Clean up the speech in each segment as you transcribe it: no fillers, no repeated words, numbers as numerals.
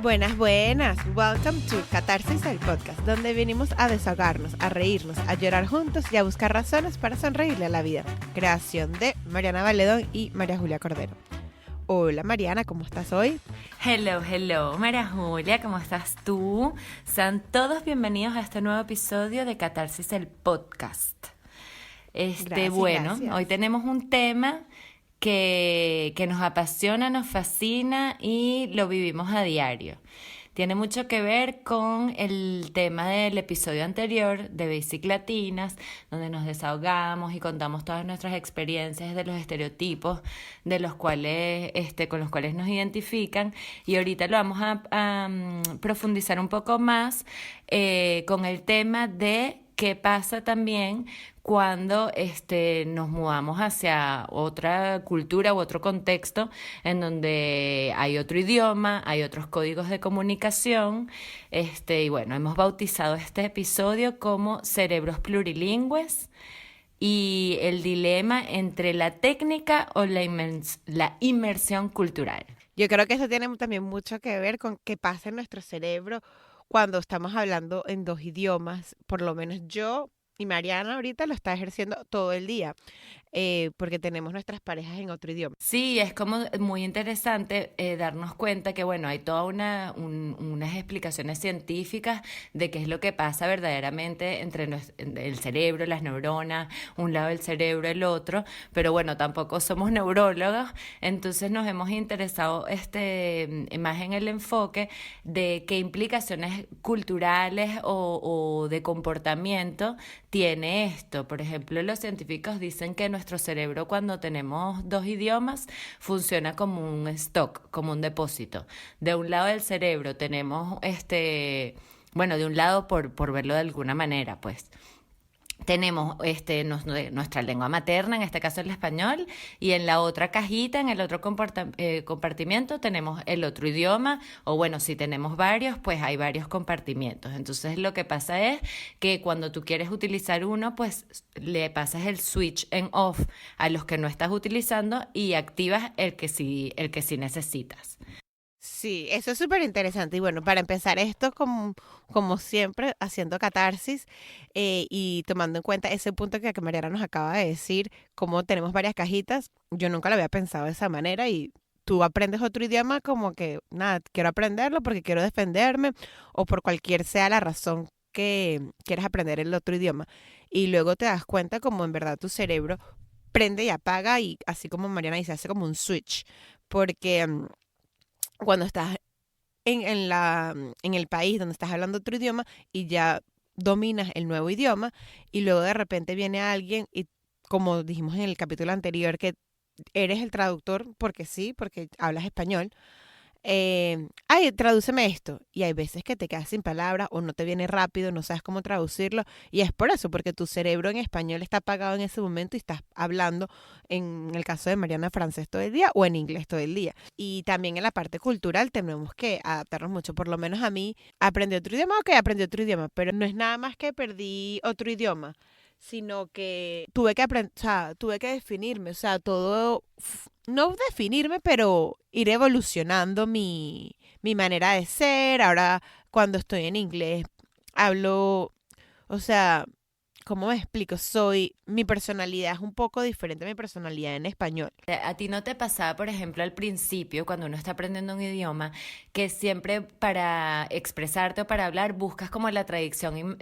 Buenas, buenas. Welcome to Catarsis, el podcast, donde venimos a desahogarnos, a reírnos, a llorar juntos y a buscar razones para sonreírle a la vida. Creación de Mariana Valedón y María Julia Cordero. Hola Mariana, ¿cómo estás hoy? Hello, María Julia, ¿cómo estás tú? Sean todos bienvenidos a este nuevo episodio de Catarsis, el podcast. Gracias. Hoy tenemos un tema que nos apasiona, nos fascina y lo vivimos a diario. Tiene mucho que ver con el tema del episodio anterior de Basic Latinas, donde nos desahogamos y contamos todas nuestras experiencias de los estereotipos de los cuales, con los cuales nos identifican. Y ahorita lo vamos a profundizar un poco más con el tema de qué pasa también cuando nos mudamos hacia otra cultura u otro contexto en donde hay otro idioma, hay otros códigos de comunicación. Y bueno, hemos bautizado este episodio como Cerebros Plurilingües y el dilema entre la técnica o la inmersión cultural. Yo creo que eso tiene también mucho que ver con qué pasa en nuestro cerebro cuando estamos hablando en dos idiomas. Por lo menos yo y Mariana ahorita lo está ejerciendo todo el día, porque tenemos nuestras parejas en otro idioma. Sí, es como muy interesante darnos cuenta que, bueno, hay todas unas explicaciones científicas de qué es lo que pasa verdaderamente entre el cerebro, las neuronas, un lado del cerebro, el otro, pero bueno, tampoco somos neurólogos, entonces nos hemos interesado más en el enfoque de qué implicaciones culturales o de comportamiento tiene esto. Por ejemplo, los científicos dicen que nuestro cerebro, cuando tenemos dos idiomas, funciona como un stock, como un depósito. De un lado del cerebro tenemos de un lado por verlo de alguna manera, pues tenemos nuestra lengua materna, en este caso el español, y en la otra cajita, en el otro compartimiento, tenemos el otro idioma, o bueno, si tenemos varios, pues hay varios compartimientos. Entonces lo que pasa es que cuando tú quieres utilizar uno, pues le pasas el switch en off a los que no estás utilizando y activas el que sí necesitas. Sí, eso es súper interesante. Y bueno, para empezar esto, como siempre, haciendo catarsis y tomando en cuenta ese punto que Mariana nos acaba de decir, como tenemos varias cajitas, yo nunca lo había pensado de esa manera y tú aprendes otro idioma como que, nada, quiero aprenderlo porque quiero defenderme o por cualquier sea la razón que quieras aprender el otro idioma. Y luego te das cuenta como en verdad tu cerebro prende y apaga y así como Mariana dice, hace como un switch. Porque cuando estás en el país donde estás hablando otro idioma y ya dominas el nuevo idioma y luego de repente viene alguien y como dijimos en el capítulo anterior que eres el traductor porque sí, porque hablas español, ay, tradúceme esto. Y hay veces que te quedas sin palabras o no te viene rápido, no sabes cómo traducirlo. Y es por eso, porque tu cerebro en español está apagado en ese momento y estás hablando, en el caso de Mariana, francés todo el día o en inglés todo el día. Y también en la parte cultural tenemos que adaptarnos mucho. Por lo menos a mí, aprendí otro idioma, ok, aprendí otro idioma, pero no es nada más que perdí otro idioma, sino que tuve que aprender, o sea, tuve que definirme, o sea, no definirme, pero ir evolucionando mi manera de ser. Ahora, cuando estoy en inglés, hablo, o sea, ¿cómo me explico? Mi personalidad es un poco diferente a mi personalidad en español. ¿A ti no te pasaba, por ejemplo, al principio, cuando uno está aprendiendo un idioma, que siempre para expresarte o para hablar buscas como la traducción,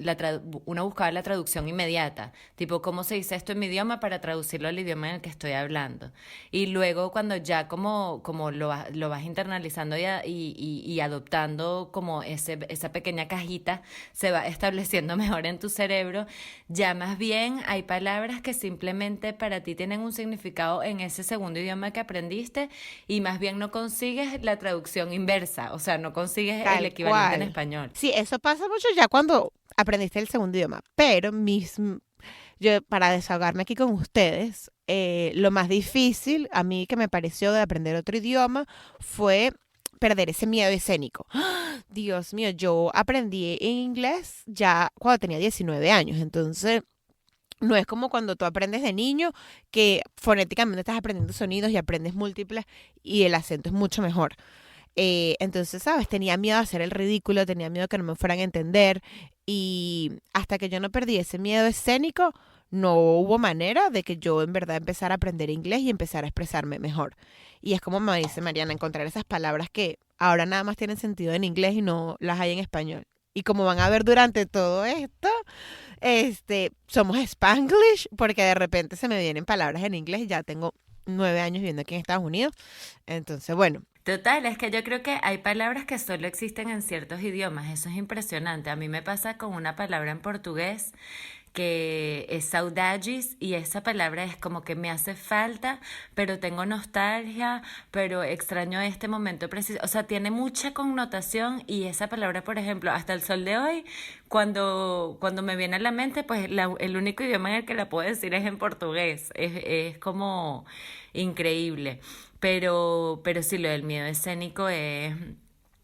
uno buscaba la traducción inmediata, tipo, ¿cómo se dice esto en mi idioma para traducirlo al idioma en el que estoy hablando? Y luego cuando ya como lo vas internalizando y adoptando como esa pequeña cajita, se va estableciendo mejor en tu cerebro, ya más bien hay palabras que simplemente para ti tienen un significado en ese segundo idioma que aprendiste y más bien no consigues la traducción inversa, o sea, no consigues el Tal equivalente en cual. español. Sí, eso pasa mucho ya cuando aprendiste el segundo idioma, pero yo para desahogarme aquí con ustedes, lo más difícil a mí que me pareció de aprender otro idioma fue perder ese miedo escénico. Dios mío, yo aprendí inglés ya cuando tenía 19 años, entonces no es como cuando tú aprendes de niño que fonéticamente estás aprendiendo sonidos y aprendes múltiples y el acento es mucho mejor. Entonces, ¿sabes? Tenía miedo a hacer el ridículo, tenía miedo que no me fueran a entender y hasta que yo no perdí ese miedo escénico, no hubo manera de que yo en verdad empezara a aprender inglés y empezara a expresarme mejor. Y es como me dice Mariana, encontrar esas palabras que ahora nada más tienen sentido en inglés y no las hay en español. Y como van a ver durante todo esto, somos Spanglish, porque de repente se me vienen palabras en inglés y ya tengo 9 años viviendo aquí en Estados Unidos. Entonces, bueno, Total, es que yo creo que hay palabras que solo existen en ciertos idiomas, eso es impresionante. A mí me pasa con una palabra en portugués que es saudades y esa palabra es como que me hace falta, pero tengo nostalgia, pero extraño este momento preciso. O sea, tiene mucha connotación y esa palabra, por ejemplo, hasta el sol de hoy, cuando me viene a la mente, pues el único idioma en el que la puedo decir es en portugués. Es como increíble. Pero sí, lo del miedo escénico es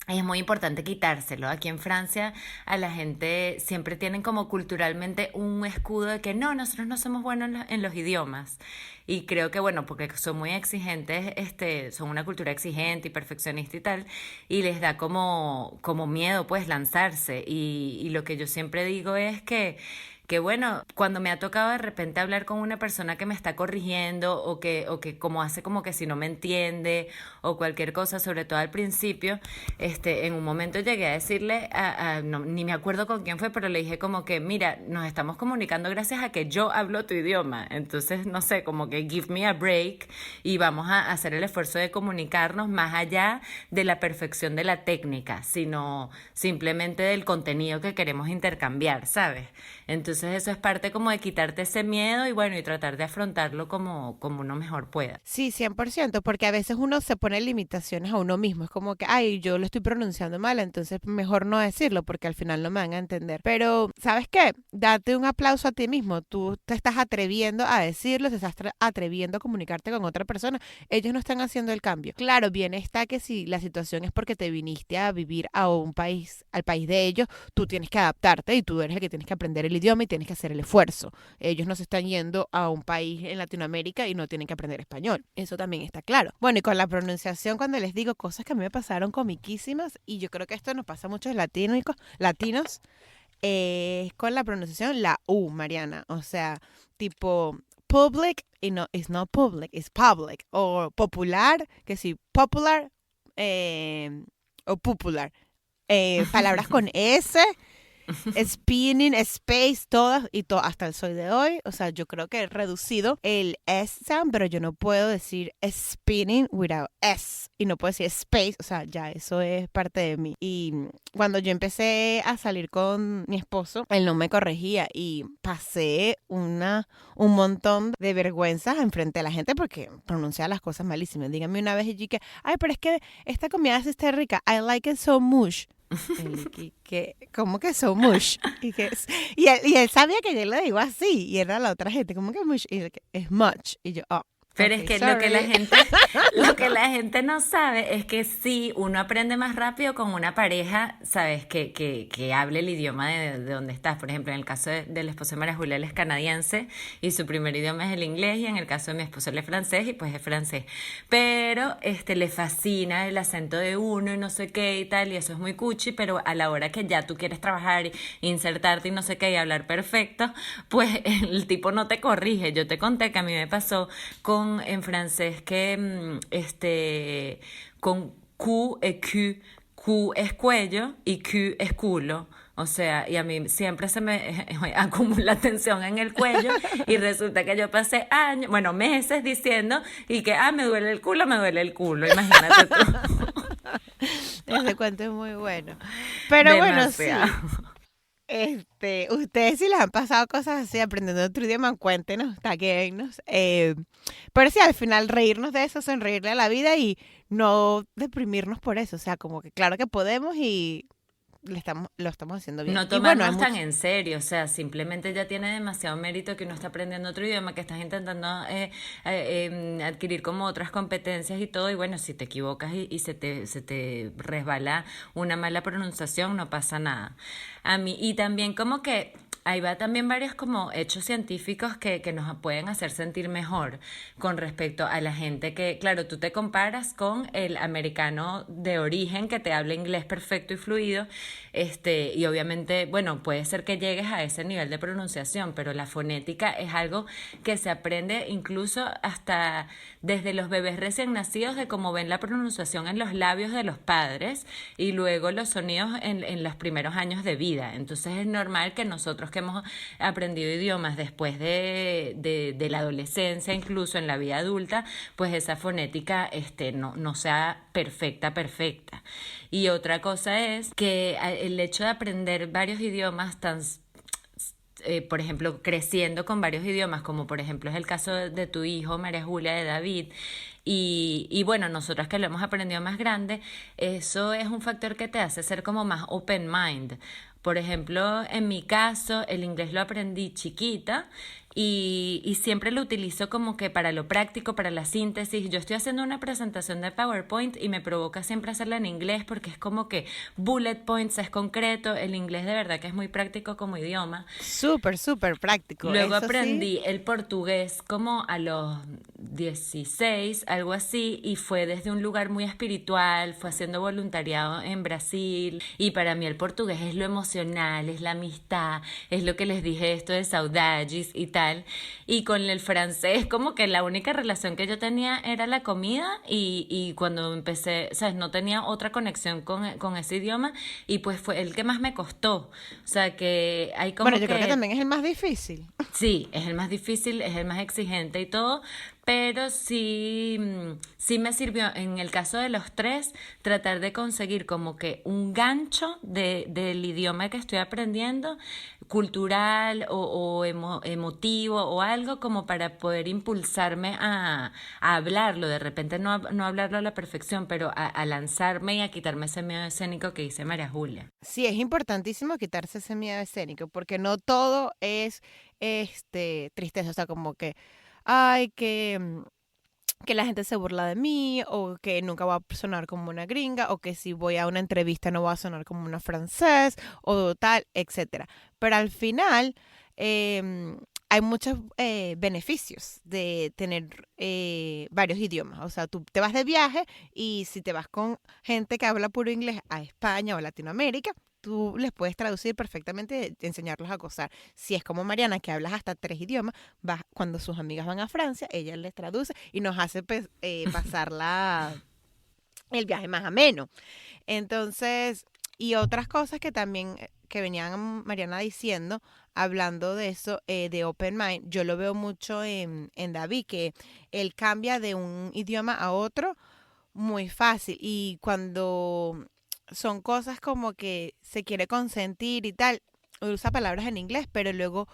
muy importante quitárselo. Aquí en Francia a la gente siempre tienen como culturalmente un escudo de que no, nosotros no somos buenos en los idiomas. Y creo que bueno, porque son muy exigentes, son una cultura exigente y perfeccionista y tal, y les da como miedo pues lanzarse. Y lo que yo siempre digo es que bueno, cuando me ha tocado de repente hablar con una persona que me está corrigiendo o que como hace como que si no me entiende o cualquier cosa, sobre todo al principio, en un momento llegué a decirle, no, ni me acuerdo con quién fue, pero le dije como que, mira, nos estamos comunicando gracias a que yo hablo tu idioma, entonces, no sé, como que give me a break y vamos a hacer el esfuerzo de comunicarnos más allá de la perfección de la técnica, sino simplemente del contenido que queremos intercambiar, ¿sabes? Entonces eso es parte como de quitarte ese miedo y bueno, y tratar de afrontarlo como uno mejor pueda. sí, 100%, porque a veces uno se pone limitaciones a uno mismo. Es como que, ay, yo lo estoy pronunciando mal, entonces mejor no decirlo porque al final no me van a entender. Pero, ¿sabes qué? Date un aplauso a ti mismo. Tú te estás atreviendo a decirlo, te estás atreviendo a comunicarte con otra persona. Ellos no están haciendo el cambio. Claro, bien está que si la situación es porque te viniste a vivir a un país, al país de ellos, tú tienes que adaptarte y tú eres el que tienes que aprender el idioma y tienes que hacer el esfuerzo. Ellos no se están yendo a un país en Latinoamérica y no tienen que aprender español. Eso también está claro. Bueno, y con la pronunciación, cuando les digo cosas que a mí me pasaron comiquísimas, y yo creo que esto nos pasa a muchos latinos, con la pronunciación, la U, Mariana. O sea, tipo public y no, it's not public, it's public. O popular, que sí, popular o popular. Palabras con S, spinning, space, todas y hasta el sol de hoy. O sea, yo creo que he reducido el S sound, pero yo no puedo decir spinning without S. Y no puedo decir space, o sea, ya eso es parte de mí. Y cuando yo empecé a salir con mi esposo, él no me corregía y pasé un montón de vergüenzas enfrente de la gente porque pronunciaba las cosas malísimas. Dígame una vez y yo que, ay, pero es que esta comida sí está rica. I like it so much. ¿Cómo que so much? Y él sabía que yo lo digo así, y era la otra gente, ¿cómo que much? Y él es much. Y yo, oh, Pero es okay, que sorry. lo que la gente no sabe es que sí, uno aprende más rápido con una pareja, sabes, que hable el idioma de donde estás. Por ejemplo, en el caso del esposo de María Julia, él es canadiense y su primer idioma es el inglés, y en el caso de mi esposo él es francés y pues es francés. Pero le fascina el acento de uno y no sé qué y tal, y eso es muy cuchi, pero a la hora que ya tú quieres trabajar, insertarte y no sé qué y hablar perfecto, pues el tipo no te corrige. Yo te conté que a mí me pasó en francés que con Q es Q, Q es cuello y Q es culo. O sea, y a mí siempre se me acumula tensión en el cuello y resulta que yo pasé años, bueno, meses diciendo y que, me duele el culo, me duele el culo, imagínate tú. Ese cuento es muy bueno. Pero bueno, sí. Demasiado. Ustedes si les han pasado cosas así aprendiendo otro idioma, cuéntenos, taguéennos. Pero sí, al final reírnos de eso, sonreírle a la vida y no deprimirnos por eso. O sea, como que claro que podemos y lo estamos haciendo bien. No Y bueno, hay tomarnos tan mucho. en serio, o sea, simplemente ya tiene demasiado mérito que uno está aprendiendo otro idioma, que estás intentando adquirir como otras competencias y todo, y bueno, si te equivocas y se te resbala una mala pronunciación, no pasa nada. A mí, y también como que ahí va también varios como hechos científicos que nos pueden hacer sentir mejor con respecto a la gente que, claro, tú te comparas con el americano de origen que te habla inglés perfecto y fluido, y obviamente, bueno, puede ser que llegues a ese nivel de pronunciación, pero la fonética es algo que se aprende incluso hasta desde los bebés recién nacidos, de cómo ven la pronunciación en los labios de los padres y luego los sonidos en los primeros años de vida. Entonces es normal que nosotros que hemos aprendido idiomas después de la adolescencia, incluso en la vida adulta, pues esa fonética no sea perfecta, perfecta. Y otra cosa es que el hecho de aprender varios idiomas por ejemplo, creciendo con varios idiomas, como por ejemplo es el caso de tu hijo, María Julia, de David, y bueno, nosotras que lo hemos aprendido más grande, eso es un factor que te hace ser como más open mind. Por ejemplo, en mi caso, el inglés lo aprendí chiquita y siempre lo utilizo como que para lo práctico, para la síntesis. Yo estoy haciendo una presentación de PowerPoint y me provoca siempre hacerla en inglés porque es como que bullet points, es concreto. El inglés de verdad que es muy práctico como idioma. Súper, súper práctico. Luego Eso sí. aprendí el portugués como a los 16, algo así, y fue desde un lugar muy espiritual, fue haciendo voluntariado en Brasil, y para mí el portugués es lo emocional, es la amistad, es lo que les dije esto de saudades y tal, y con el francés como que la única relación que yo tenía era la comida, y cuando empecé, ¿sabes? No tenía otra conexión con ese idioma, y pues fue el que más me costó, o sea que hay Bueno, como yo creo que que también es el más difícil. sí, es el más difícil, es el más exigente y todo, pero sí, sí me sirvió en el caso de los tres tratar de conseguir como que un gancho del idioma que estoy aprendiendo, cultural o emotivo o algo como para poder impulsarme a hablarlo, de repente no hablarlo a la perfección, pero a lanzarme y a quitarme ese miedo escénico que dice María Julia. Sí, es importantísimo quitarse ese miedo escénico, porque no todo es tristeza, o sea, como que, ay, que la gente se burla de mí, o que nunca voy a sonar como una gringa, o que si voy a una entrevista no voy a sonar como una francés, o tal, etcétera. Pero al final, hay muchos beneficios de tener varios idiomas. O sea, tú te vas de viaje y si te vas con gente que habla puro inglés a España o a Latinoamérica, tú les puedes traducir perfectamente, enseñarlos a gozar. Si es como Mariana, que hablas hasta 3 idiomas, cuando sus amigas van a Francia, ella les traduce y nos hace pues, pasar el viaje más ameno. Entonces, y otras cosas que también que venían Mariana diciendo, hablando de eso, de Open Mind, yo lo veo mucho en David, que él cambia de un idioma a otro muy fácil. Y cuando son cosas como que se quiere consentir y tal, usa palabras en inglés, pero luego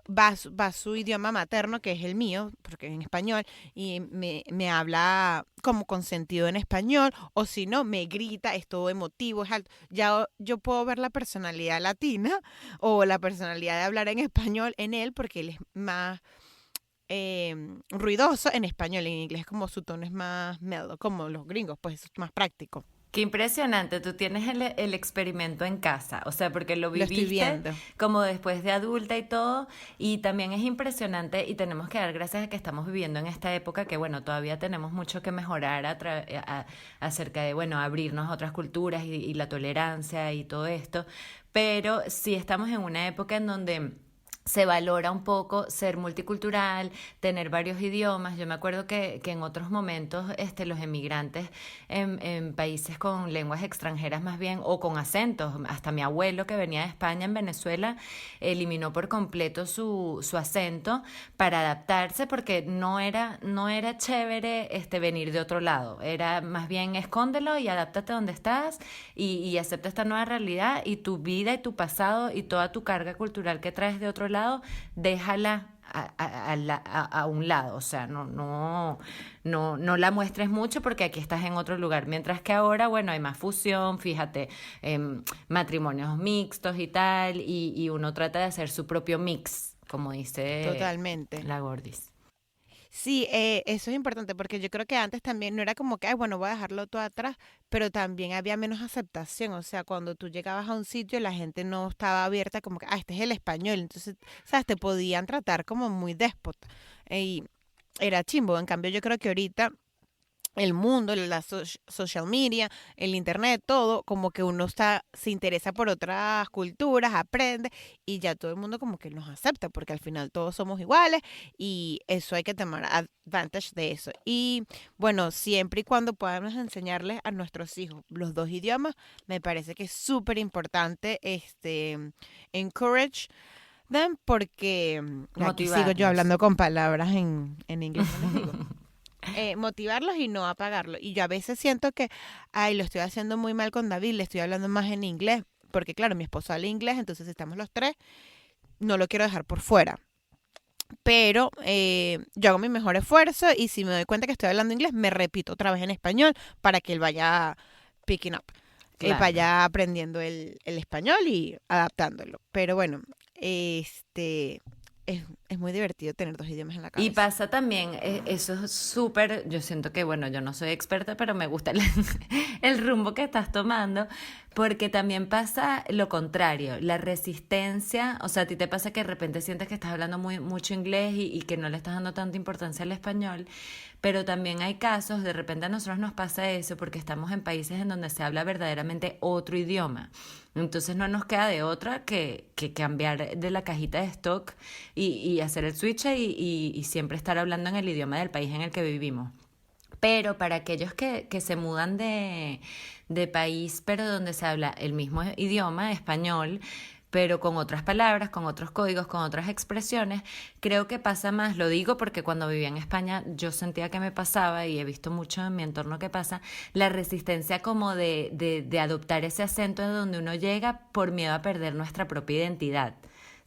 va su idioma materno, que es el mío, porque es en español, y me habla como consentido en español, o si no, me grita, es todo emotivo, es alto. Ya yo puedo ver la personalidad latina o la personalidad de hablar en español en él, porque él es más ruidoso en español, en inglés como su tono es más mellow, como los gringos, pues es más práctico. Qué impresionante, tú tienes el experimento en casa, o sea, porque lo Lo estoy viviste viendo. como después de adulta y todo, y también es impresionante y tenemos que dar gracias a que estamos viviendo en esta época que, bueno, todavía tenemos mucho que mejorar acerca de, bueno, abrirnos a otras culturas y la tolerancia y todo esto, pero sí estamos en una época en donde se valora un poco ser multicultural, tener varios idiomas. Yo me acuerdo que en otros momentos los emigrantes en países con lenguas extranjeras más bien o con acentos, hasta mi abuelo que venía de España en Venezuela eliminó por completo su acento para adaptarse porque no era chévere venir de otro lado, era más bien escóndelo y adáptate donde estás y acepta esta nueva realidad y tu vida y tu pasado y toda tu carga cultural que traes de otro lado déjala a un lado, o sea, no la muestres mucho porque aquí estás en otro lugar, mientras que ahora, bueno, hay más fusión, fíjate, matrimonios mixtos y tal, y uno trata de hacer su propio mix, como dice Totalmente. la Gordis. Sí, eso es importante porque yo creo que antes también no era como que, ay, bueno, voy a dejarlo todo atrás, pero también había menos aceptación. O sea, cuando tú llegabas a un sitio, la gente no estaba abierta como que, ah, este es el español. Entonces, ¿sabes? Te podían tratar como muy déspota. Y era chimbo. En cambio, yo creo que ahorita el mundo, la social media, el internet, todo, como que uno se interesa por otras culturas, aprende y ya todo el mundo como que nos acepta, porque al final todos somos iguales y eso hay que tomar advantage de eso. Y bueno, siempre y cuando podamos enseñarles a nuestros hijos los dos idiomas, me parece que es súper importante encourage them porque aquí sigo yo Motivarlos. hablando con palabras en inglés, no les digo motivarlos y no apagarlos. Y yo a veces siento que, ay, lo estoy haciendo muy mal con David, le estoy hablando más en inglés, porque claro, mi esposo habla inglés, entonces estamos los tres, no lo quiero dejar por fuera. Pero yo hago mi mejor esfuerzo y si me doy cuenta que estoy hablando inglés, me repito otra vez en español para que él vaya picking up, Claro. vaya aprendiendo el español y adaptándolo. Pero bueno, es muy divertido tener dos idiomas en la Y cabeza. pasa también, eso es súper, yo siento que, bueno, yo no soy experta, pero me gusta el, el rumbo que estás tomando, porque también pasa lo contrario, la resistencia, o sea, a ti te pasa que de repente sientes que estás hablando mucho inglés y que no le estás dando tanta importancia al español, pero también hay casos, de repente a nosotros nos pasa eso porque estamos en países en donde se habla verdaderamente otro idioma. Entonces no nos queda de otra que cambiar de la cajita de stock y hacer el switch y siempre estar hablando en el idioma del país en el que vivimos. Pero para aquellos que se mudan de país, pero donde se habla el mismo idioma, español, pero con otras palabras, con otros códigos, con otras expresiones, creo que pasa más, lo digo porque cuando vivía en España yo sentía que me pasaba y he visto mucho en mi entorno que pasa, la resistencia como de adoptar ese acento en donde uno llega por miedo a perder nuestra propia identidad.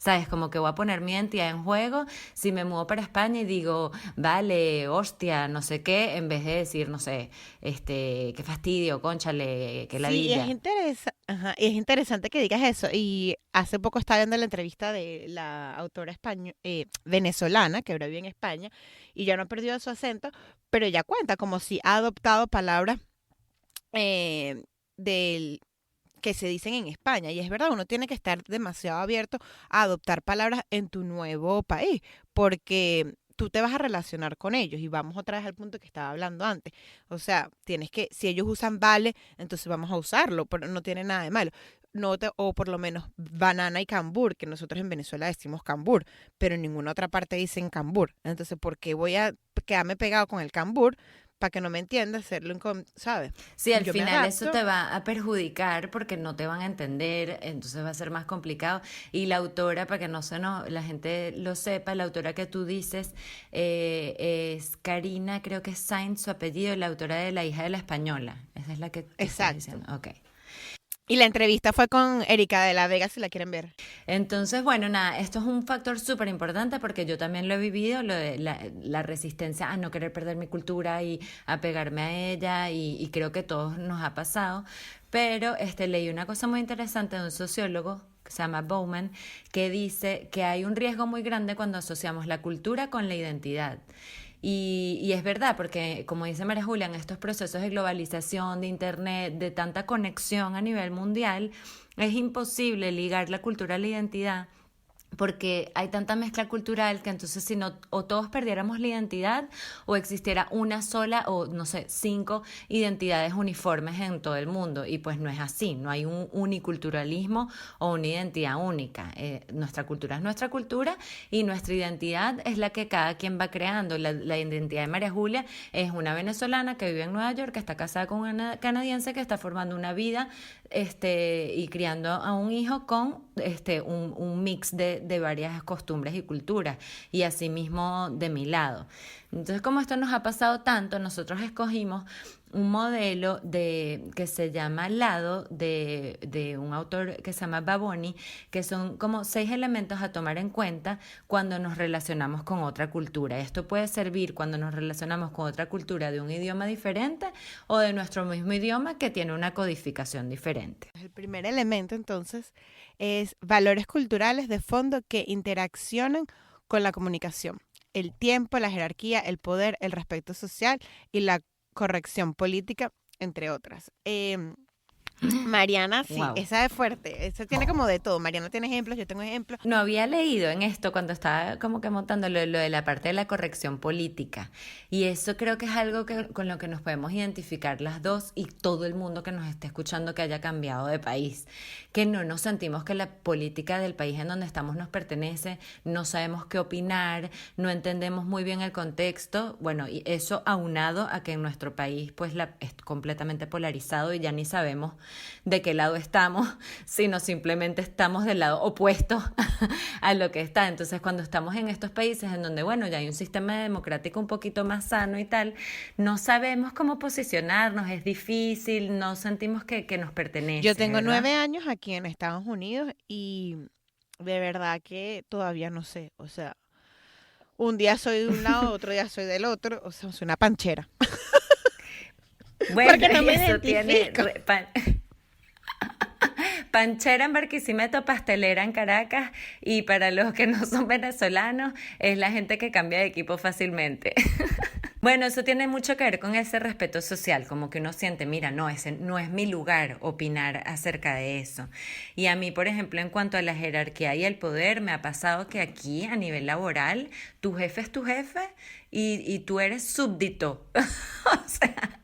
¿Sabes? Como que voy a poner mi identidad en juego si me muevo para España y digo, vale, hostia, no sé qué, en vez de decir, no sé, qué fastidio, cónchale, qué Sí, y ladilla. y es interesante que digas eso. Y hace poco estaba viendo la entrevista de la autora venezolana que ahora vive en España y ya no ha perdido su acento, pero ella cuenta como si ha adoptado palabras eh, del que se dicen en España. Y es verdad, uno tiene que estar demasiado abierto a adoptar palabras en tu nuevo país, porque tú te vas a relacionar con ellos. Y vamos otra vez al punto que estaba hablando antes. O sea, tienes que, si ellos usan vale, entonces vamos a usarlo, pero no tiene nada de malo. O por lo menos banana y cambur, que nosotros en Venezuela decimos cambur, pero en ninguna otra parte dicen cambur. Entonces, ¿por qué voy a quedarme pegado con el cambur para que no me entienda hacerlo, ¿sabes? Sí, al Yo me final eso adapto. te va a perjudicar porque no te van a entender, entonces va a ser más complicado. Y la autora, para que no se nos, la gente lo sepa, la autora que tú dices es Karina, creo que es Sainz su apellido, la autora de La hija de la española. Esa es la que tú estás Exacto. diciendo. Ok. Y la entrevista fue con Erika de la Vega, si la quieren ver. Entonces, bueno, nada, esto es un factor súper importante porque yo también lo he vivido, lo de la resistencia a no querer perder mi cultura y a pegarme a ella y creo que todos nos ha pasado. Pero leí una cosa muy interesante de un sociólogo que se llama Bowman, que dice que hay un riesgo muy grande cuando asociamos la cultura con la identidad. Y es verdad, porque como dice María Julia, en estos procesos de globalización, de Internet, de tanta conexión a nivel mundial, es imposible ligar la cultura a la identidad porque hay tanta mezcla cultural que entonces si no o todos perdiéramos la identidad o existiera una sola o no sé 5 identidades uniformes en todo el mundo y pues no es así, no hay un uniculturalismo o una identidad única. Nuestra cultura es nuestra cultura y nuestra identidad es la que cada quien va creando. La identidad de María Julia es una venezolana que vive en Nueva York, que está casada con una canadiense que está formando una vida y criando a un hijo con un mix de varias costumbres y culturas, y asimismo de mi lado. Entonces, como esto nos ha pasado tanto, nosotros escogimos un modelo que se llama Lado, de un autor que se llama Baboni, que son como 6 elementos a tomar en cuenta cuando nos relacionamos con otra cultura. Esto puede servir cuando nos relacionamos con otra cultura de un idioma diferente o de nuestro mismo idioma que tiene una codificación diferente. El primer elemento, entonces, es valores culturales de fondo que interaccionan con la comunicación. el tiempo, la jerarquía, el poder, el respeto social y la corrección política, entre otras. Mariana, sí, Wow. esa es fuerte. Esa tiene como de todo. Mariana tiene ejemplos, yo tengo ejemplos. No había leído en esto cuando estaba como que montando lo de la parte de la corrección política. Y eso creo que es algo con lo que nos podemos identificar las dos y todo el mundo que nos esté escuchando que haya cambiado de país. Que no nos sentimos que la política del país en donde estamos nos pertenece, no sabemos qué opinar, no entendemos muy bien el contexto. Bueno, y eso aunado a que en nuestro país pues es completamente polarizado y ya ni sabemos de qué lado estamos, sino simplemente estamos del lado opuesto a lo que está. Entonces, cuando estamos en estos países en donde, bueno, ya hay un sistema democrático un poquito más sano y tal, no sabemos cómo posicionarnos, es difícil, no sentimos que nos Yo pertenece, tengo ¿verdad? 9 años aquí en Estados Unidos y de verdad que todavía no sé. O sea, un día soy de un lado, otro día soy del otro. O sea, soy una panchera. Bueno, Porque no me eso tiene identifico. panchera en Barquisimeto, pastelera en Caracas y para los que no son venezolanos es la gente que cambia de equipo fácilmente. Bueno, eso tiene mucho que ver con ese respeto social, como que uno siente, mira, no, ese no es mi lugar opinar acerca de eso. Y a mí, por ejemplo, en cuanto a la jerarquía y el poder, me ha pasado que aquí, a nivel laboral, tu jefe es tu jefe y tú eres súbdito. O sea,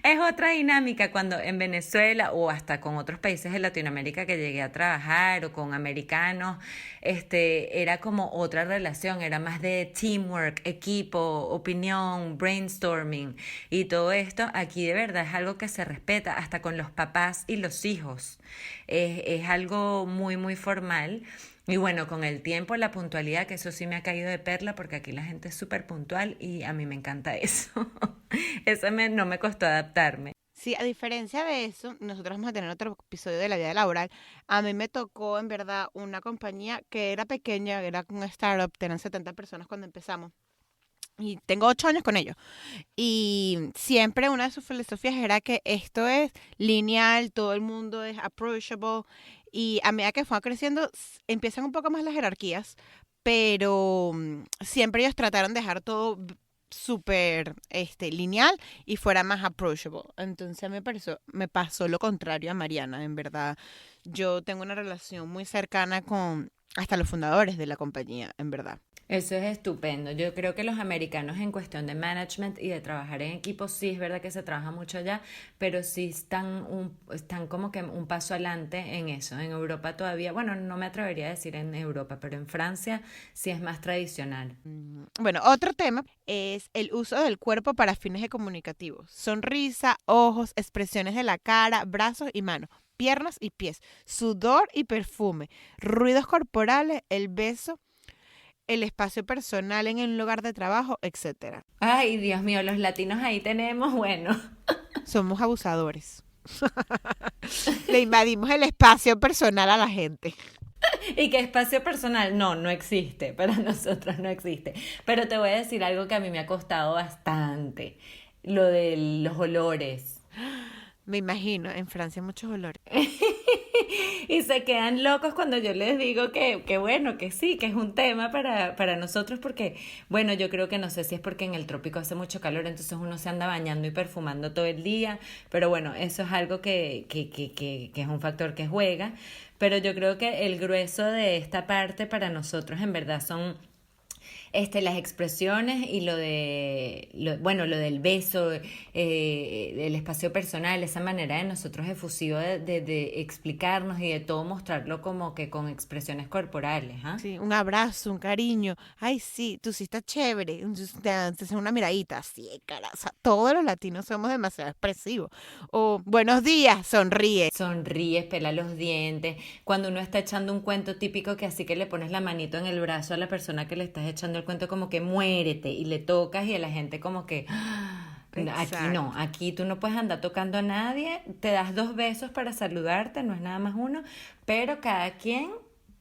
es otra dinámica cuando en Venezuela o hasta con otros países de Latinoamérica que llegué a trabajar o con americanos, era como otra relación, era más de teamwork, equipo, opinión, brainstorming y todo esto aquí de verdad es algo que se respeta hasta con los papás y los hijos. Es algo muy, muy formal. Y bueno, con el tiempo, la puntualidad, que eso sí me ha caído de perla, porque aquí la gente es súper puntual y a mí me encanta eso. No me costó adaptarme. Sí, a diferencia de eso, nosotros vamos a tener otro episodio de la vida laboral. A mí me tocó, en verdad, una compañía que era pequeña, era una startup, tenían 70 personas cuando empezamos. Y tengo 8 años con ellos. Y siempre una de sus filosofías era que esto es lineal, todo el mundo es approachable. Y a medida que fue creciendo, empiezan un poco más las jerarquías, pero siempre ellos trataron de dejar todo súper lineal y fuera más approachable. Entonces me pasó lo contrario a Mariana, en verdad. Yo tengo una relación muy cercana con hasta los fundadores de la compañía, en verdad. Eso es estupendo. Yo creo que los americanos en cuestión de management y de trabajar en equipo, sí es verdad que se trabaja mucho allá, pero sí están como que un paso adelante en eso. En Europa todavía, bueno, no me atrevería a decir en Europa, pero en Francia sí es más tradicional. Bueno, otro tema es el uso del cuerpo para fines comunicativos. Sonrisa, ojos, expresiones de la cara, brazos y manos, piernas y pies, sudor y perfume, ruidos corporales, el beso, el espacio personal en el lugar de trabajo, etcétera. Ay, Dios mío, los latinos ahí tenemos, bueno. Somos abusadores. Le invadimos el espacio personal a la gente. ¿Y qué espacio personal? No, no existe. Para nosotros no existe. Pero te voy a decir algo que a mí me ha costado bastante. Lo de los olores. Me imagino, en Francia muchos olores. Y se quedan locos cuando yo les digo que bueno, que sí, que es un tema para nosotros porque, bueno, yo creo que no sé si es porque en el trópico hace mucho calor, entonces uno se anda bañando y perfumando todo el día, pero bueno, eso es algo que es un factor que juega, pero yo creo que el grueso de esta parte para nosotros en verdad son las expresiones y bueno, lo del beso, el espacio personal, esa manera de nosotros efusiva de explicarnos y de todo mostrarlo como que con expresiones corporales, ¿ah? Sí, un abrazo, un cariño. Ay, sí, tú sí estás chévere. Te haces una miradita. Sí, cara. O sea, todos los latinos somos demasiado expresivos. O buenos días, sonríe. Sonríes, pela los dientes. Cuando uno está echando un cuento típico que así que le pones la manito en el brazo a la persona que le estás echando el cuento como que muérete y le tocas y a la gente como que aquí no, Exacto. aquí tú no puedes andar tocando a nadie, te das 2 besos para saludarte, no es nada más uno, pero cada quien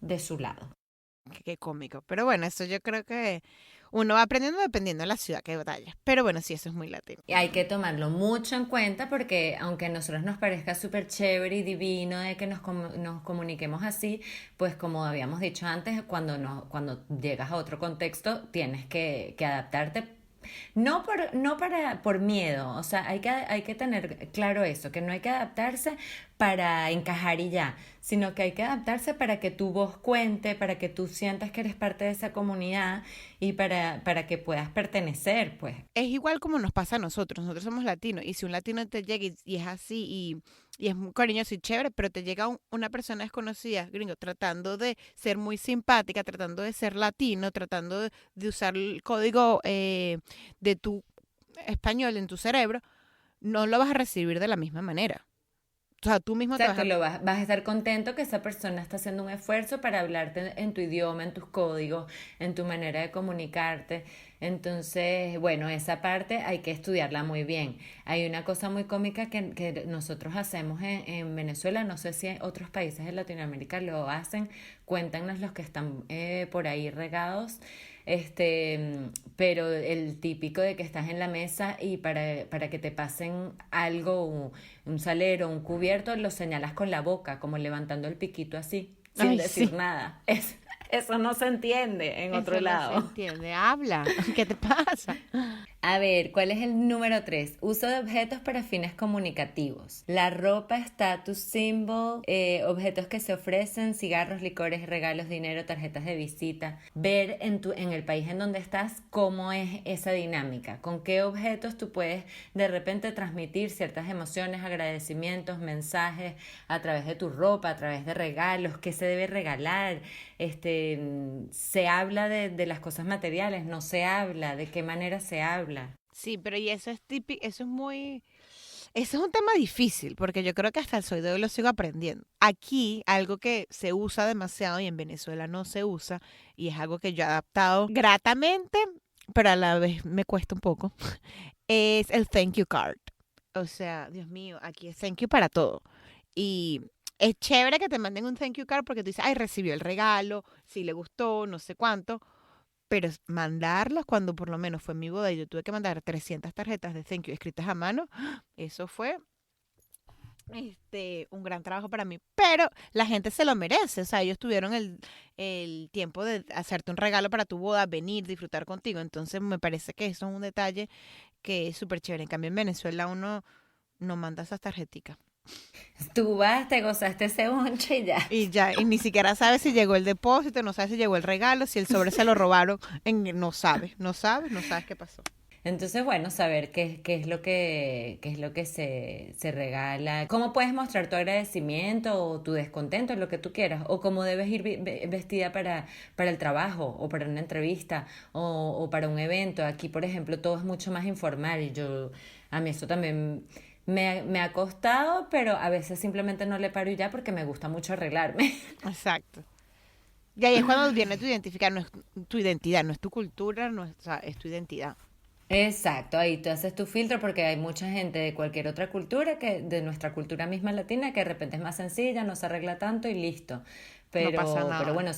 de su lado. Qué cómico. Pero bueno, eso yo creo que uno va aprendiendo dependiendo de la ciudad que vayas. Pero bueno, sí, eso es muy latino. Y hay que tomarlo mucho en cuenta porque aunque a nosotros nos parezca súper chévere y divino de que nos comuniquemos así, pues como habíamos dicho antes, cuando llegas a otro contexto tienes que adaptarte. No por miedo, o sea, hay que tener claro eso, que no hay que adaptarse para encajar y ya, sino que hay que adaptarse para que tu voz cuente, para que tú sientas que eres parte de esa comunidad y para que puedas pertenecer, pues. Es igual como nos pasa a nosotros. Nosotros somos latinos. Y si un latino te llega y es así y es muy cariñoso y chévere, pero te llega una persona desconocida, gringo, tratando de ser muy simpática, tratando de ser latino, tratando de usar el código de tu español en tu cerebro, no lo vas a recibir de la misma manera. O sea, tú mismo te vas Exacto, a... vas a estar contento que esa persona está haciendo un esfuerzo para hablarte en tu idioma, en tus códigos, en tu manera de comunicarte. Entonces, bueno, esa parte hay que estudiarla muy bien. Hay una cosa muy cómica que nosotros hacemos en Venezuela, no sé si en otros países de Latinoamérica lo hacen, cuéntanos los que están por ahí regados. Pero el típico de que estás en la mesa y para que te pasen algo, un salero, un cubierto, lo señalas con la boca, como levantando el piquito así, sin Ay, decir sí. nada. Eso no se entiende en otro Eso no se lado. entiende. Habla. ¿Qué te pasa? A ver, ¿cuál es el número 3? Uso de objetos para fines comunicativos. La ropa, status symbol, objetos que se ofrecen, cigarros, licores, regalos, dinero, tarjetas de visita. Ver en el país en donde estás cómo es esa dinámica. Con qué objetos tú puedes de repente transmitir ciertas emociones, agradecimientos, mensajes a través de tu ropa, a través de regalos, qué se debe regalar. Se habla de las cosas materiales, no se habla, de qué manera se habla. Sí, pero y eso es típico, eso es muy, eso es un tema difícil, porque yo creo que hasta el soy de hoy lo sigo aprendiendo. Aquí, algo que se usa demasiado y en Venezuela no se usa, y es algo que yo he adaptado gratamente, pero a la vez me cuesta un poco, es el thank you card. O sea, Dios mío, aquí es thank you para todo. Y es chévere que te manden un thank you card porque tú dices, ay, recibió el regalo, si le gustó, no sé cuánto. Pero mandarlos cuando por lo menos fue mi boda y yo tuve que mandar 300 tarjetas de thank you escritas a mano, eso fue un gran trabajo para mí. Pero la gente se lo merece, o sea, ellos tuvieron el tiempo de hacerte un regalo para tu boda, venir, disfrutar contigo. Entonces me parece que eso es un detalle que es súper chévere. En cambio, en Venezuela uno no manda esas tarjeticas. Tú vas, te gozaste ese bonche y ya. Y ya, y ni siquiera sabes si llegó el depósito, no sabes si llegó el regalo, si el sobre se lo robaron, no sabes qué pasó. Entonces, bueno, saber qué es lo que se regala, cómo puedes mostrar tu agradecimiento o tu descontento, lo que tú quieras, o cómo debes ir vestida para el trabajo o para una entrevista o para un evento. Aquí, por ejemplo, todo es mucho más informal y a mí eso también me ha costado, pero a veces simplemente no le paro y ya porque me gusta mucho arreglarme. Exacto. Y ahí es cuando viene tu identificar, no es tu identidad, no es tu cultura, no es, o sea, es tu identidad. Exacto, ahí tú haces tu filtro porque hay mucha gente de cualquier otra cultura de nuestra cultura misma latina, que de repente es más sencilla, no se arregla tanto y listo. No pasa Pero nada. bueno,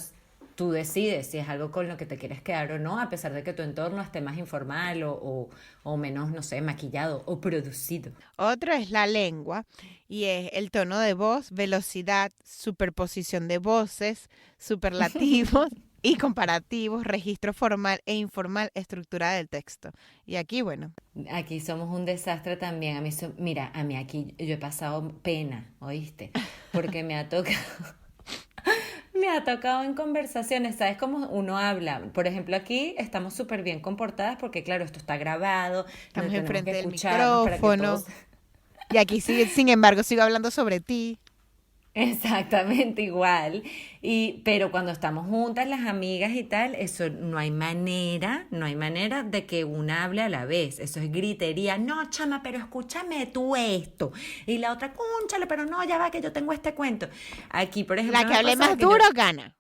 tú decides si es algo con lo que te quieres quedar o no, a pesar de que tu entorno esté más informal o menos, no sé, maquillado o producido. Otro es la lengua y es el tono de voz, velocidad, superposición de voces, superlativos y comparativos, registro formal e informal, estructura del texto. Y aquí, bueno, Aquí somos un desastre también. Mira, a mí aquí yo he pasado pena, ¿oíste? Porque me ha tocado en conversaciones, ¿sabes cómo uno habla? Por ejemplo, aquí estamos súper bien comportadas porque, claro, esto está grabado, no estamos tenemos que enfrente del escucharnos para que micrófono todos... y aquí sigue, sin embargo, sigo hablando sobre ti. Exactamente igual. Pero cuando estamos juntas, las amigas y tal, eso no hay manera de que una hable a la vez. Eso es gritería. No, chama, pero escúchame tú esto. Y la otra, cúnchale, pero no, ya va que yo tengo este cuento. Aquí, por ejemplo, La que me ha hable pasado más que yo... duro gana.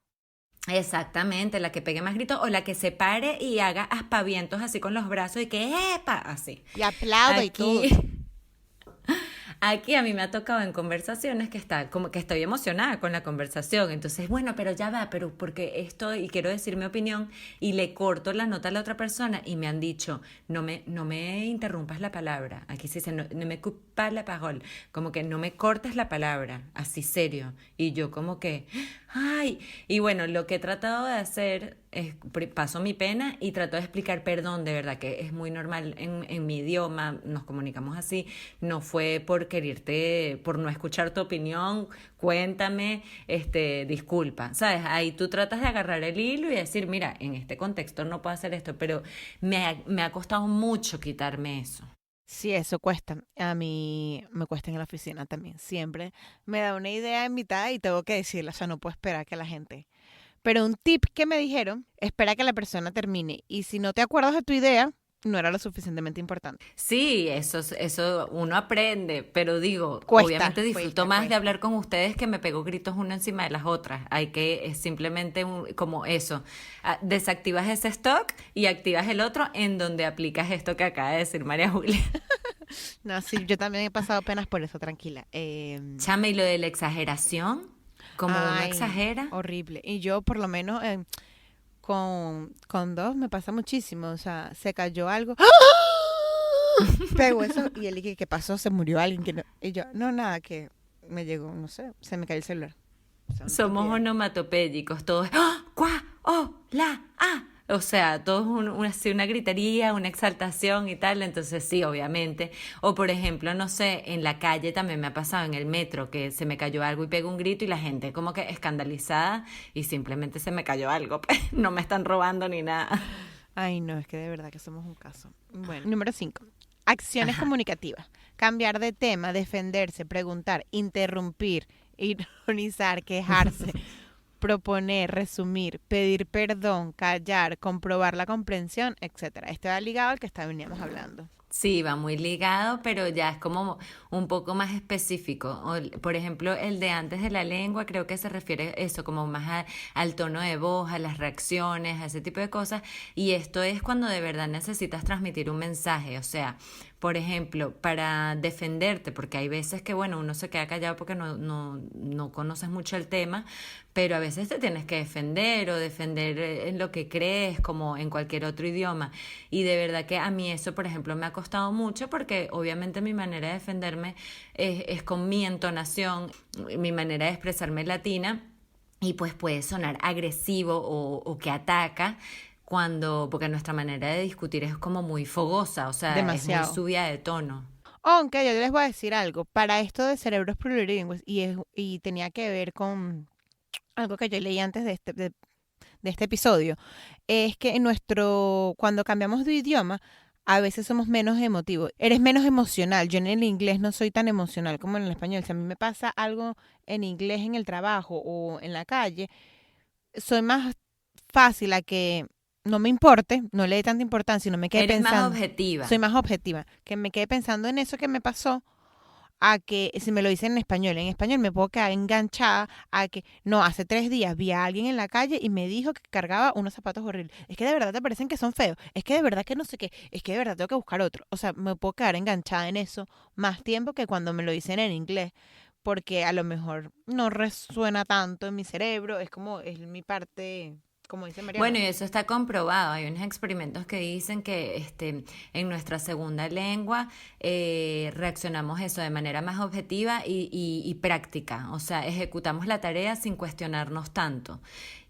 Exactamente, la que pegue más gritos o la que se pare y haga aspavientos así con los brazos y que ¡epa! Así. Y aplaudo y todo. Aquí, Aquí a mí me ha tocado en conversaciones que está como que estoy emocionada con la conversación, entonces, bueno, pero ya va, pero porque esto y quiero decir mi opinión y le corto la nota a la otra persona y me han dicho, no me interrumpas la palabra, aquí se dice, no me coupes pas la parole, como que no me cortes la palabra, así serio, y yo como que, ay, y bueno, lo que he tratado de hacer es, paso mi pena y trato de explicar perdón, de verdad que es muy normal en mi idioma, nos comunicamos así, no fue por quererte, por no escuchar tu opinión, cuéntame, disculpa, ¿sabes? Ahí tú tratas de agarrar el hilo y decir, mira, en este contexto no puedo hacer esto, pero me ha costado mucho quitarme eso. Sí, eso cuesta. A mí me cuesta en la oficina también. Siempre me da una idea en mitad y tengo que decirla. O sea, no puedo esperar que la gente. Pero un tip que me dijeron, espera que la persona termine. Y si no te acuerdas de tu idea, no era lo suficientemente importante. Sí, eso uno aprende, pero digo, Cuesta, obviamente disfruto cuesta, más de cuesta. hablar con ustedes que me pego gritos uno encima de las otras. Hay que simplemente como eso, desactivas ese stock y activas el otro en donde aplicas esto que acaba de decir María Julia. No, sí, yo también he pasado penas por eso, tranquila. Chame, y lo de la exageración, como uno Ay, exagera. horrible. Y yo por lo menos con dos me pasa muchísimo. O sea, se cayó algo. Pego eso y él dije, ¿qué pasó? Se murió alguien que no. Y yo, no, nada, que me llegó, no sé, se me cayó el celular. O sea, una Somos estupidez. onomatopédicos, todos, ¡ah! ¡Cuá! ¡Oh! ¡La! ¡Ah! O sea, todos así una gritería, una exaltación y tal, entonces sí, obviamente. O por ejemplo, no sé, en la calle también me ha pasado en el metro que se me cayó algo y pego un grito y la gente como que escandalizada y simplemente se me cayó algo, pues, no me están robando ni nada. Ay, no, es que de verdad que somos un caso. Bueno, número 5. Acciones Ajá. comunicativas. Cambiar de tema, defenderse, preguntar, interrumpir, ironizar, quejarse, proponer, resumir, pedir perdón, callar, comprobar la comprensión, etcétera. Este va ligado al que veníamos hablando. Sí, va muy ligado, pero ya es como un poco más específico. Por ejemplo, el de antes de la lengua creo que se refiere eso, como más al tono de voz, a las reacciones, a ese tipo de cosas. Y esto es cuando de verdad necesitas transmitir un mensaje. O sea, por ejemplo, para defenderte, porque hay veces que, bueno, uno se queda callado porque no conoces mucho el tema, pero a veces te tienes que defender o defender en lo que crees, como en cualquier otro idioma. Y de verdad que a mí eso, por ejemplo, me ha costado mucho porque obviamente mi manera de defenderme es con mi entonación, mi manera de expresarme latina. Y pues puede sonar agresivo o que ataca porque nuestra manera de discutir es como muy fogosa, o sea, es muy Demasiado. subida de tono. Aunque yo les voy a decir algo, para esto de cerebros plurilingües, y tenía que ver con algo que yo leí antes de este episodio, es que cuando cambiamos de idioma, a veces somos menos emotivos. Eres menos emocional. Yo en el inglés no soy tan emocional como en el español. Si a mí me pasa algo en inglés en el trabajo o en la calle, soy más fácil a que no me importe, no le dé tanta importancia y no me quede Eres más pensando. Soy objetiva. más objetiva, que me quede pensando en eso que me pasó a que si me lo dicen en español me puedo quedar enganchada a que no, hace 3 días vi a alguien en la calle y me dijo que cargaba unos zapatos horribles. Es que de verdad te parecen que son feos, es que de verdad que no sé qué, es que de verdad tengo que buscar otro. O sea, me puedo quedar enganchada en eso más tiempo que cuando me lo dicen en inglés, porque a lo mejor no resuena tanto en mi cerebro, es como, es mi parte, como dice Bueno, Mariana. y eso está comprobado. Hay unos experimentos que dicen que en nuestra segunda lengua reaccionamos eso de manera más objetiva y práctica. O sea, ejecutamos la tarea sin cuestionarnos tanto.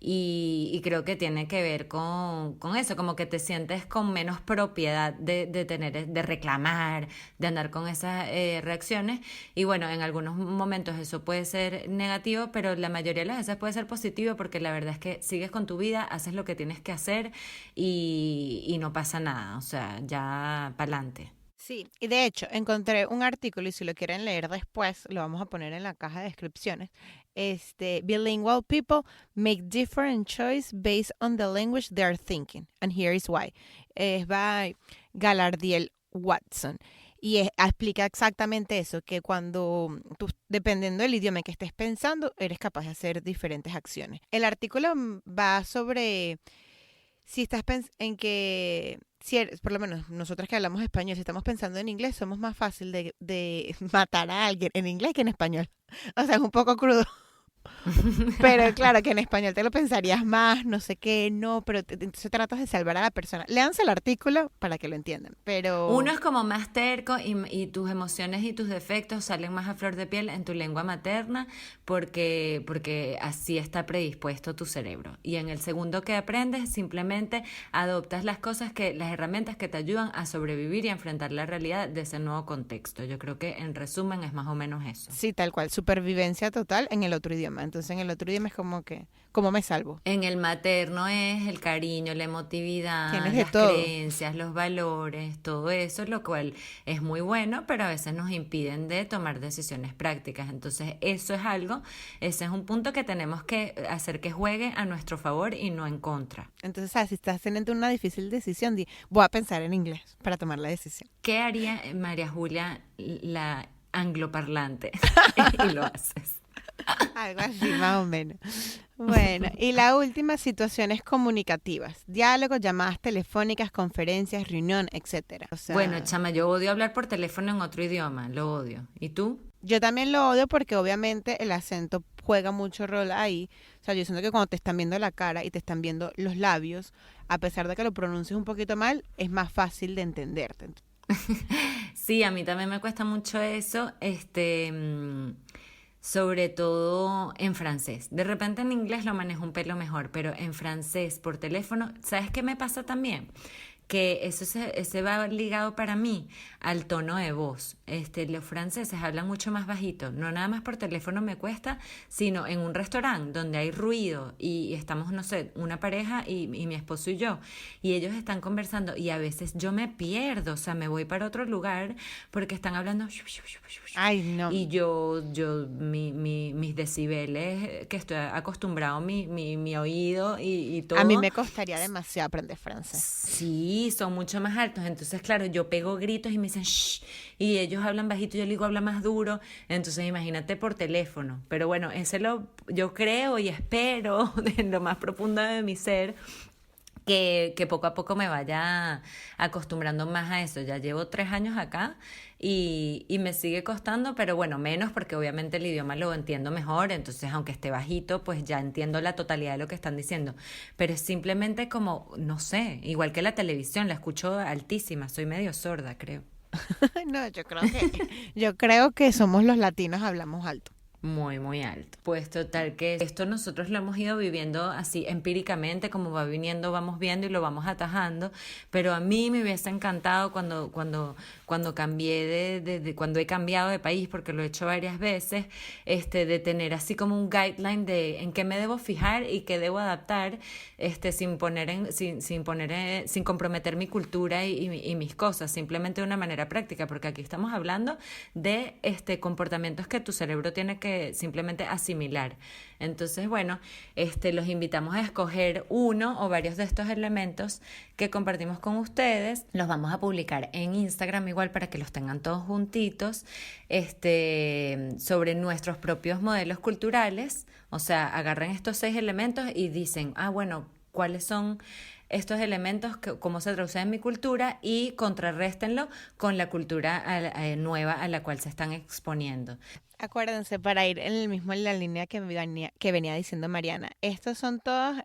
Y creo que tiene que ver con eso, como que te sientes con menos propiedad de reclamar, de andar con esas reacciones. Y bueno, en algunos momentos eso puede ser negativo, pero la mayoría de las veces puede ser positivo porque la verdad es que sigues con tu vida, haces lo que tienes que hacer y no pasa nada. O sea, ya para adelante. Sí, y de hecho encontré un artículo y si lo quieren leer después, lo vamos a poner en la caja de descripciones. Bilingual people make different choice based on the language they are thinking. And here is why. Es by Galardiel Watson. Y explica exactamente eso, que cuando tú, dependiendo del idioma en que estés pensando, eres capaz de hacer diferentes acciones. El artículo va sobre si estás si por lo menos nosotras que hablamos español, si estamos pensando en inglés, somos más fácil de matar a alguien en inglés que en español. O sea, es un poco crudo. Pero claro que en español te lo pensarías más, no sé qué, no, pero entonces tratas de salvar a la persona. Léanse el artículo para que lo entiendan, Uno pero es como más terco y tus emociones y tus defectos salen más a flor de piel en tu lengua materna porque así está predispuesto tu cerebro. Y en el segundo que aprendes, simplemente adoptas las herramientas que te ayudan a sobrevivir y a enfrentar la realidad de ese nuevo contexto. Yo creo que en resumen es más o menos eso. sí, tal cual, supervivencia total en el otro idioma. Entonces en el otro idioma es como que, ¿cómo me salvo? En el materno es el cariño, la Tienes emotividad, de las todo. creencias, los valores, todo eso, lo cual es muy bueno, pero a veces nos impiden de tomar decisiones prácticas. Entonces, eso es algo, ese es un punto que tenemos que hacer que juegue a nuestro favor y no en contra. Entonces, si estás teniendo una difícil decisión, voy a pensar en inglés para tomar la decisión. ¿Qué haría María Julia, la angloparlante? Y lo haces. Algo así, más o menos. Bueno, y la última, situaciones comunicativas. Diálogos, llamadas telefónicas, conferencias, reunión, etcétera. O Bueno, sea, chama, yo odio hablar por teléfono en otro idioma, lo odio. ¿Y tú? yo también lo odio porque obviamente el acento juega mucho rol ahí. O sea, yo siento que cuando te están viendo la cara y te están viendo los labios, a pesar de que lo pronuncies un poquito mal, es más fácil de entenderte. Sí, a mí también me cuesta mucho eso, sobre todo en francés. De repente en inglés lo manejo un pelo mejor, pero en francés por teléfono, ¿sabes qué me pasa también? Que ese va ligado para mí al tono de voz. Los franceses hablan mucho más bajito, no nada más por teléfono me cuesta, sino en un restaurante donde hay ruido y estamos, no sé, una pareja y mi esposo y yo, y ellos están conversando y a veces yo me pierdo, o sea, me voy para otro lugar porque están hablando Ay, no. y mis decibeles, que estoy acostumbrado, mi oído y A mí todo. me costaría demasiado aprender francés. Sí, son mucho más altos. Entonces, claro, yo pego gritos y me dicen shh, y ellos hablan bajito, yo le digo habla más duro. Entonces, imagínate por teléfono. Pero bueno, yo creo y espero en lo más profundo de mi ser que poco a poco me vaya acostumbrando más a eso. Ya llevo 3 años acá y me sigue costando, pero bueno, menos porque obviamente el idioma lo entiendo mejor, entonces aunque esté bajito, pues ya entiendo la totalidad de lo que están diciendo. Pero es simplemente como, no sé, igual que la televisión, la escucho altísima, soy medio sorda, creo. No, yo creo que somos los latinos, hablamos alto. Muy, muy alto. Pues total que esto nosotros lo hemos ido viviendo así empíricamente, como va viniendo, vamos viendo y lo vamos atajando, pero a mí me hubiese encantado cuando cambié cuando he cambiado de país, porque lo he hecho varias veces, de tener así como un guideline de en qué me debo fijar y qué debo adaptar, sin comprometer mi cultura y mis cosas, simplemente de una manera práctica, porque aquí estamos hablando de comportamientos que tu cerebro tiene que simplemente asimilar. Entonces, bueno, los invitamos a escoger uno o varios de estos elementos que compartimos con ustedes. Los vamos a publicar en Instagram igual para que los tengan todos juntitos, sobre nuestros propios modelos culturales. O sea, agarren estos 6 elementos y dicen, bueno, ¿cuáles son estos elementos, cómo se traducen en mi cultura y contrarréstenlo con la cultura nueva a la cual se están exponiendo? Acuérdense, para ir en la línea que venía diciendo Mariana, estos son todas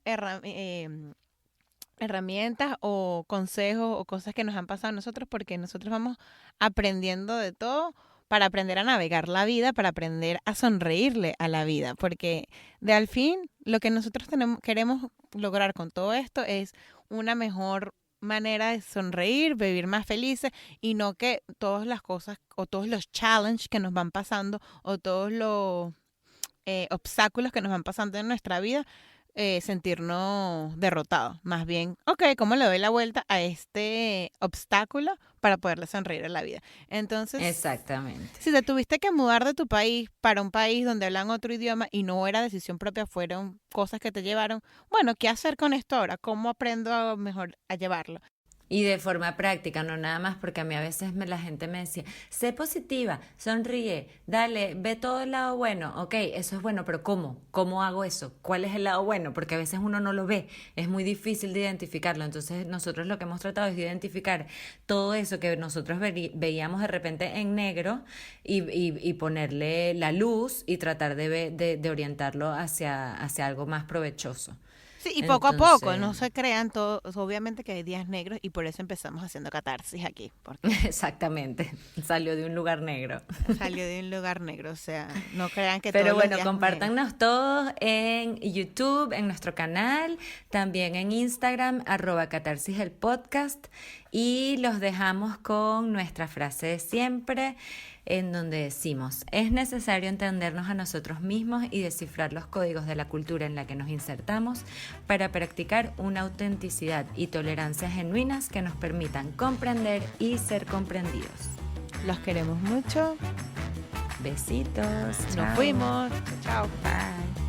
herramientas o consejos o cosas que nos han pasado a nosotros porque nosotros vamos aprendiendo de todo para aprender a navegar la vida, para aprender a sonreírle a la vida, porque de al fin lo que nosotros queremos lograr con todo esto es una mejor manera de sonreír, vivir más felices y no que todas las cosas o todos los challenges que nos van pasando o todos los obstáculos que nos van pasando en nuestra vida, sentirnos derrotados. Más bien, ok, ¿cómo le doy la vuelta a este obstáculo para poderle sonreír a la vida? Entonces, Exactamente. si te tuviste que mudar de tu país para un país donde hablan otro idioma y no era decisión propia, fueron cosas que te llevaron, bueno, ¿qué hacer con esto ahora? ¿Cómo aprendo mejor a llevarlo? Y de forma práctica, no nada más, porque a mí a veces la gente me decía, sé positiva, sonríe, dale, ve todo el lado bueno. Ok, eso es bueno, pero ¿cómo? ¿Cómo hago eso? ¿Cuál es el lado bueno? Porque a veces uno no lo ve, es muy difícil de identificarlo. Entonces nosotros lo que hemos tratado es de identificar todo eso que nosotros veíamos de repente en negro y ponerle la luz y tratar de orientarlo hacia algo más provechoso. Sí, y poco a poco, Entonces, no se crean todos, obviamente que hay días negros y por eso empezamos haciendo catarsis aquí, porque exactamente, salió de un lugar negro. salió de un lugar negro, o sea, no crean que Pero todos los bueno, días negros. compártanos todos en YouTube, en nuestro canal, también en Instagram, @catarsis el podcast. Y los dejamos con nuestra frase de siempre, en donde decimos, es necesario entendernos a nosotros mismos y descifrar los códigos de la cultura en la que nos insertamos para practicar una autenticidad y tolerancia genuinas que nos permitan comprender y ser comprendidos. Los queremos mucho, Besitos, nos chao, fuimos, chao. bye.